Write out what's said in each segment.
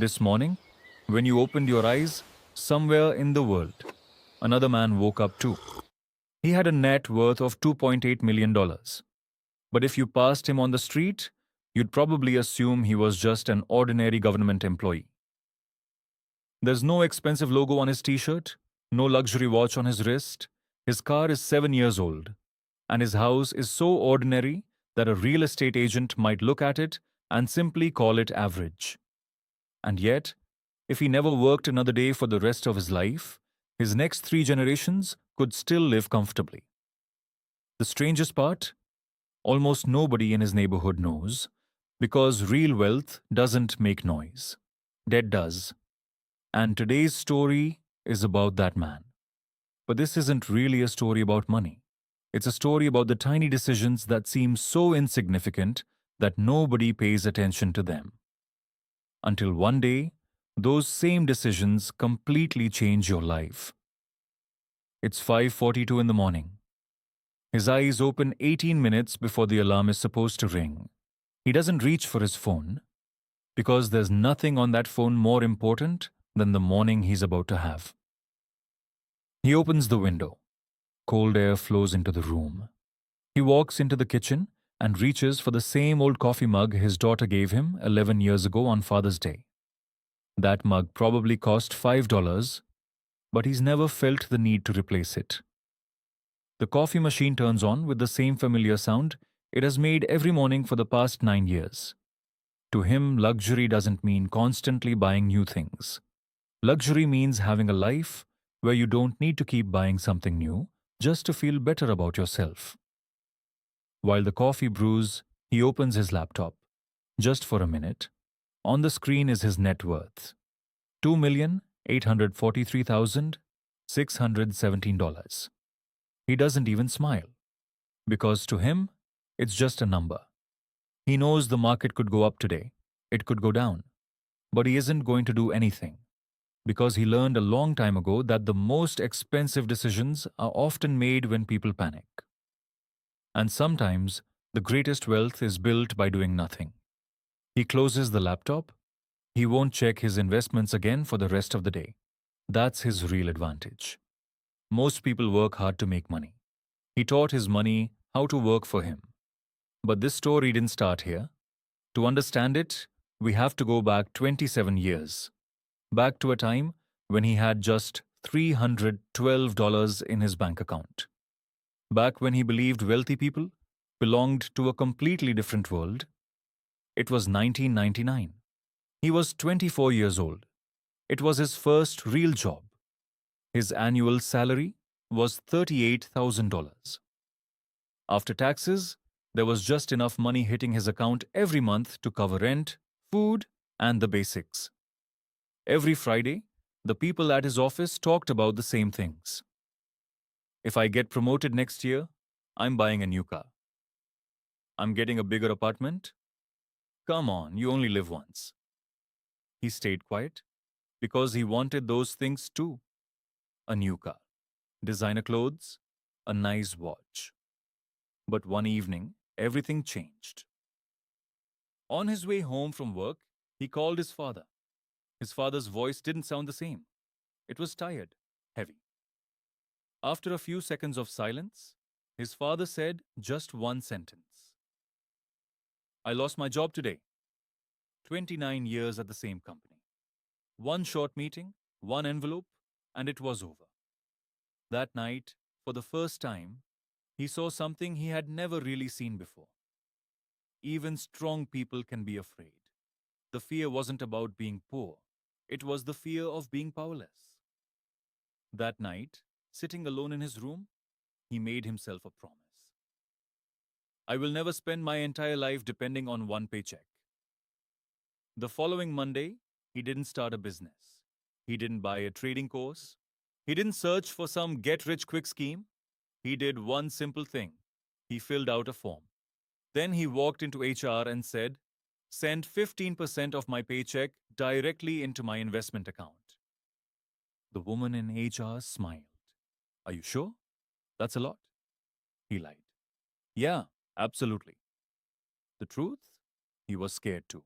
This morning, when you opened your eyes, somewhere in the world, another man woke up too. He had a net worth of $2.8 million. But if you passed him on the street, you'd probably assume he was just an ordinary government employee. There's no expensive logo on his t shirt, no luxury watch on his wrist. His car is 7 years old, and his house is so ordinary that a real estate agent might look at it and simply call it average. And yet, if he never worked another day for the rest of his life, his next 3 generations could still live comfortably. The strangest part? Almost nobody in his neighborhood knows, because real wealth doesn't make noise. Debt does. And today's story is about that man. But this isn't really a story about money. It's a story about the tiny decisions that seem so insignificant that nobody pays attention to them. Until one day, those same decisions completely change your life. It's 5:42 in the morning. His eyes open 18 minutes before the alarm is supposed to ring. He doesn't reach for his phone because there's nothing on that phone more important than the morning he's about to have. He opens the window. Cold air flows into the room. He walks into the kitchen and reaches for the same old coffee mug his daughter gave him 11 years ago on Father's Day. That mug probably cost $5, but he's never felt the need to replace it. The coffee machine turns on with the same familiar sound it has made every morning for the past 9 years. To him, luxury doesn't mean constantly buying new things. Luxury means having a life where you don't need to keep buying something new just to feel better about yourself. While the coffee brews, he opens his laptop. Just for a minute. On the screen is his net worth. $2,843,617. He doesn't even smile. Because to him, it's just a number. He knows the market could go up today. It could go down. But he isn't going to do anything. Because he learned a long time ago that the most expensive decisions are often made when people panic. And sometimes, the greatest wealth is built by doing nothing. He closes the laptop. He won't check his investments again for the rest of the day. That's his real advantage. Most people work hard to make money. He taught his money how to work for him. But this story didn't start here. To understand it, we have to go back 27 years. Back to a time when he had just $312 in his bank account. Back when he believed wealthy people belonged to a completely different world. It was 1999. He was 24 years old. It was his first real job. His annual salary was $38,000. After taxes, there was just enough money hitting his account every month to cover rent, food, and the basics. Every Friday, the people at his office talked about the same things. If I get promoted next year, I'm buying a new car. I'm getting a bigger apartment. Come on, you only live once. He stayed quiet because he wanted those things too. A new car, designer clothes, a nice watch. But one evening, everything changed. On his way home from work, he called his father. His father's voice didn't sound the same. It was tired, heavy. After a few seconds of silence, his father said just one sentence. I lost my job today. 29 years at the same company. One short meeting, one envelope, and it was over. That night, for the first time, he saw something he had never really seen before. Even strong people can be afraid. The fear wasn't about being poor. It was the fear of being powerless. That night, sitting alone in his room, he made himself a promise. I will never spend my entire life depending on one paycheck. The following Monday, he didn't start a business. He didn't buy a trading course. He didn't search for some get-rich-quick scheme. He did one simple thing. He filled out a form. Then he walked into HR and said, send 15% of my paycheck directly into my investment account. The woman in HR smiled. Are you sure? That's a lot. He lied. Yeah, absolutely. The truth? He was scared too.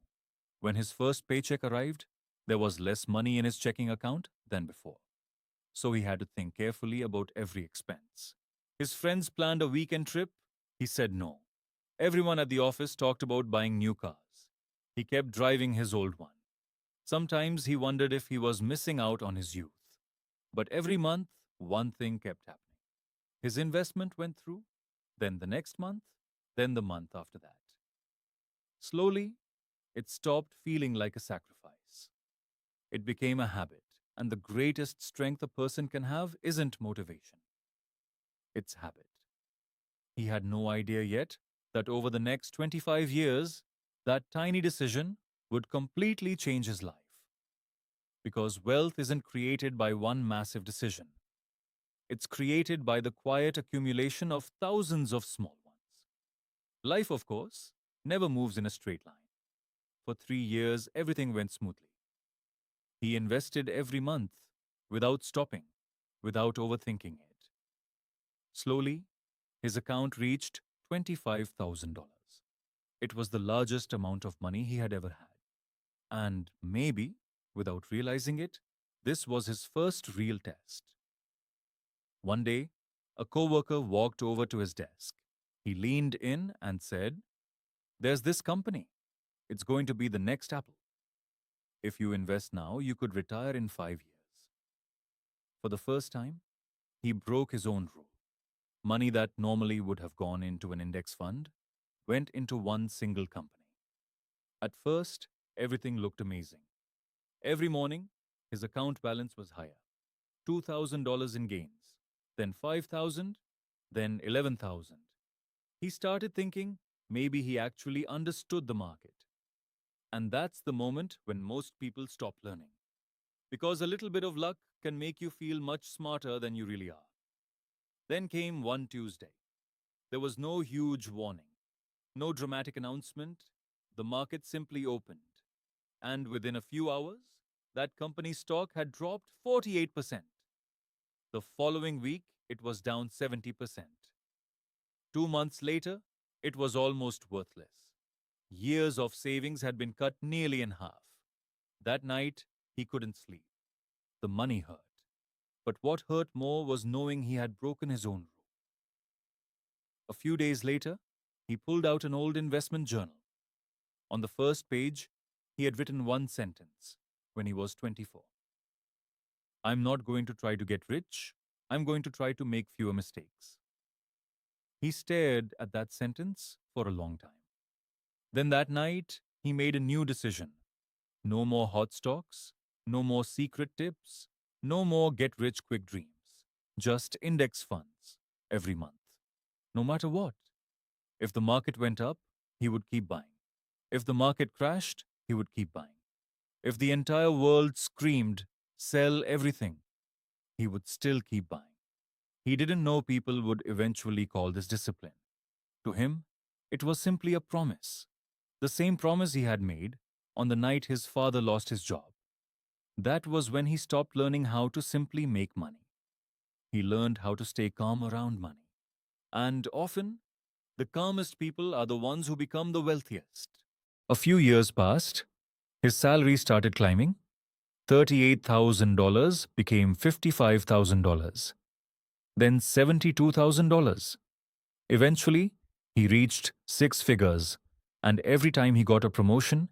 When his first paycheck arrived, There was less money in his checking account than before, so he had to think carefully about every expense. His friends planned a weekend trip. He said no. Everyone at the office talked about buying new cars. He kept driving his old one. Sometimes he wondered if he was missing out on his youth. But every month, one thing kept happening. His investment went through, then the next month, then the month after that. Slowly, it stopped feeling like a sacrifice. It became a habit, and the greatest strength a person can have isn't motivation, it's habit. He had no idea yet that over the next 25 years, that tiny decision would completely change his life. Because wealth isn't created by one massive decision. It's created by the quiet accumulation of thousands of small ones. Life, of course, never moves in a straight line. For 3 years, everything went smoothly. He invested every month, without stopping, without overthinking it. Slowly, his account reached $25,000. It was the largest amount of money he had ever had. And maybe, without realizing it, this was his first real test. One day, a coworker walked over to his desk. He leaned in and said, "There's this company. It's going to be the next Apple. If you invest now, you could retire in 5 years." For the first time, he broke his own rule. Money that normally would have gone into an index fund went into one single company. At first, everything looked amazing. Every morning, his account balance was higher. $2,000 in gains, then 5,000, then 11,000. He started thinking maybe he actually understood the market. And that's the moment when most people stop learning. Because a little bit of luck can make you feel much smarter than you really are. Then came one Tuesday. There was no huge warning, no dramatic announcement. The market simply opened. And within a few hours, that company's stock had dropped 48%. The following week, it was down 70%. 2 months later, it was almost worthless. Years of savings had been cut nearly in half. That night, he couldn't sleep. The money hurt. But what hurt more was knowing he had broken his own rule. A few days later, he pulled out an old investment journal. On the first page, he had written one sentence when he was 24. "I'm not going to try to get rich. I'm going to try to make fewer mistakes." He stared at that sentence for a long time. Then that night, he made a new decision. No more hot stocks, no more secret tips, no more get-rich-quick dreams. Just index funds every month. No matter what. If the market went up, he would keep buying. If the market crashed, he would keep buying. If the entire world screamed, "Sell everything," he would still keep buying. He didn't know people would eventually call this discipline. To him, it was simply a promise. The same promise he had made on the night his father lost his job. That was when he stopped learning how to simply make money. He learned how to stay calm around money. And often, the calmest people are the ones who become the wealthiest. A few years passed. His salary started climbing. $38,000 became $55,000. Then $72,000. Eventually, he reached six figures, and every time he got a promotion,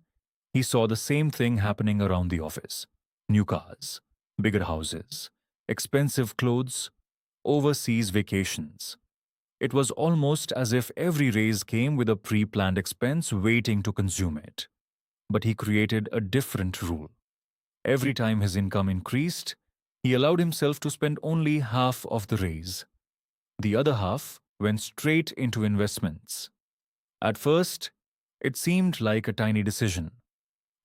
he saw the same thing happening around the office. New cars, bigger houses, expensive clothes, overseas vacations. It was almost as if every raise came with a pre-planned expense waiting to consume it. But he created a different rule. Every time his income increased, he allowed himself to spend only half of the raise. The other half went straight into investments. At first, it seemed like a tiny decision.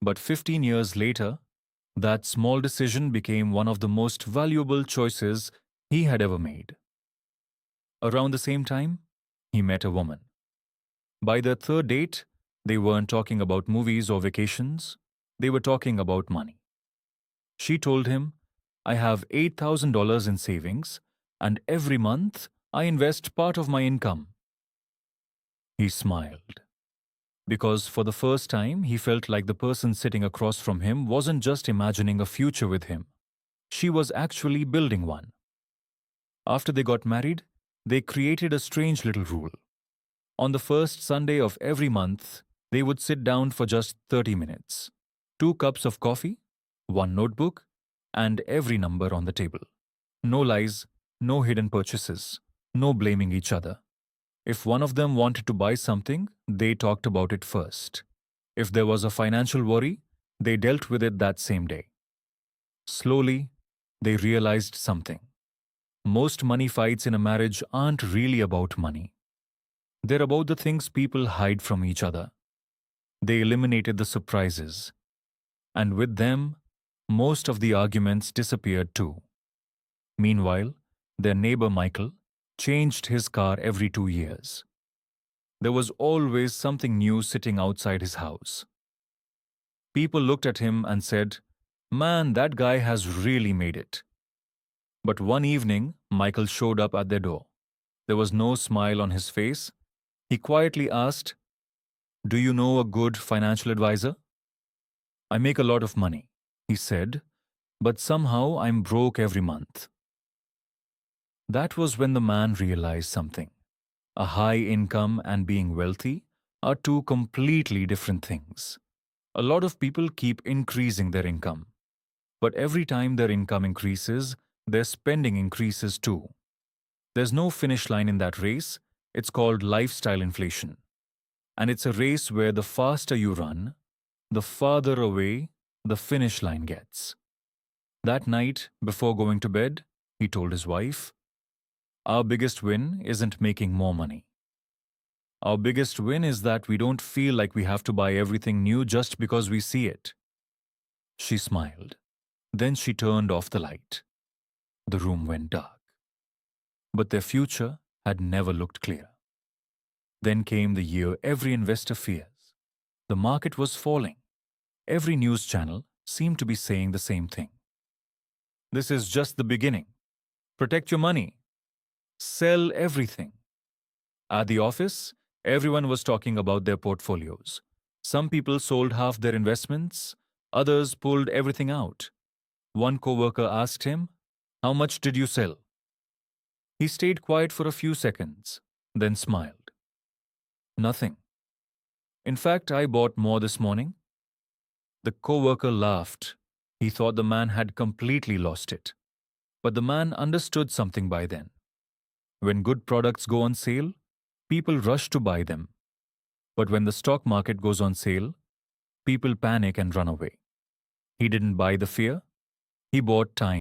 But 15 years later, that small decision became one of the most valuable choices he had ever made. Around the same time, he met a woman. By their third date, they weren't talking about movies or vacations. They were talking about money. She told him, "I have $8,000 in savings, and every month I invest part of my income." He smiled. because for the first time he felt like the person sitting across from him wasn't just imagining a future with him. She was actually building one. After they got married, they created a strange little rule. On the first Sunday of every month, they would sit down for just 30 minutes. 2 cups of coffee, one notebook, and every number on the table. No lies, no hidden purchases, no blaming each other. If one of them wanted to buy something, they talked about it first. If there was a financial worry, they dealt with it that same day. Slowly, they realized something. Most money fights in a marriage aren't really about money. They're about the things people hide from each other. They eliminated the surprises. And with them, most of the arguments disappeared too. Meanwhile, their neighbor Michael changed his car every 2 years. There was always something new sitting outside his house. People looked at him and said, "Man, that guy has really made it." But one evening, Michael showed up at their door. There was no smile on his face. He quietly asked, "Do you know a good financial advisor?" "I make a lot of money," he said, "but somehow I'm broke every month." That was when the man realized something. A high income and being wealthy are two completely different things. A lot of people keep increasing their income. But every time their income increases, their spending increases too. There's no finish line in that race. It's called lifestyle inflation. And it's a race where the faster you run, the farther away the finish line gets. That night, before going to bed, he told his wife, "Our biggest win isn't making more money. Our biggest win is that we don't feel like we have to buy everything new just because we see it." She smiled. Then she turned off the light. The room went dark. But their future had never looked clear. Then came the year every investor fears. The market was falling. Every news channel seemed to be saying the same thing. "This is just the beginning. Protect your money. Sell everything." At the office, everyone was talking about their portfolios. Some people sold half their investments, others pulled everything out. One coworker asked him, "How much did you sell?" He stayed quiet for a few seconds, then smiled. "Nothing. In fact, I bought more this morning." The coworker laughed. He thought the man had completely lost it. But the man understood something by then. When good products go on sale, people rush to buy them. But when the stock market goes on sale, people panic and run away. He didn't buy the fear. He bought time.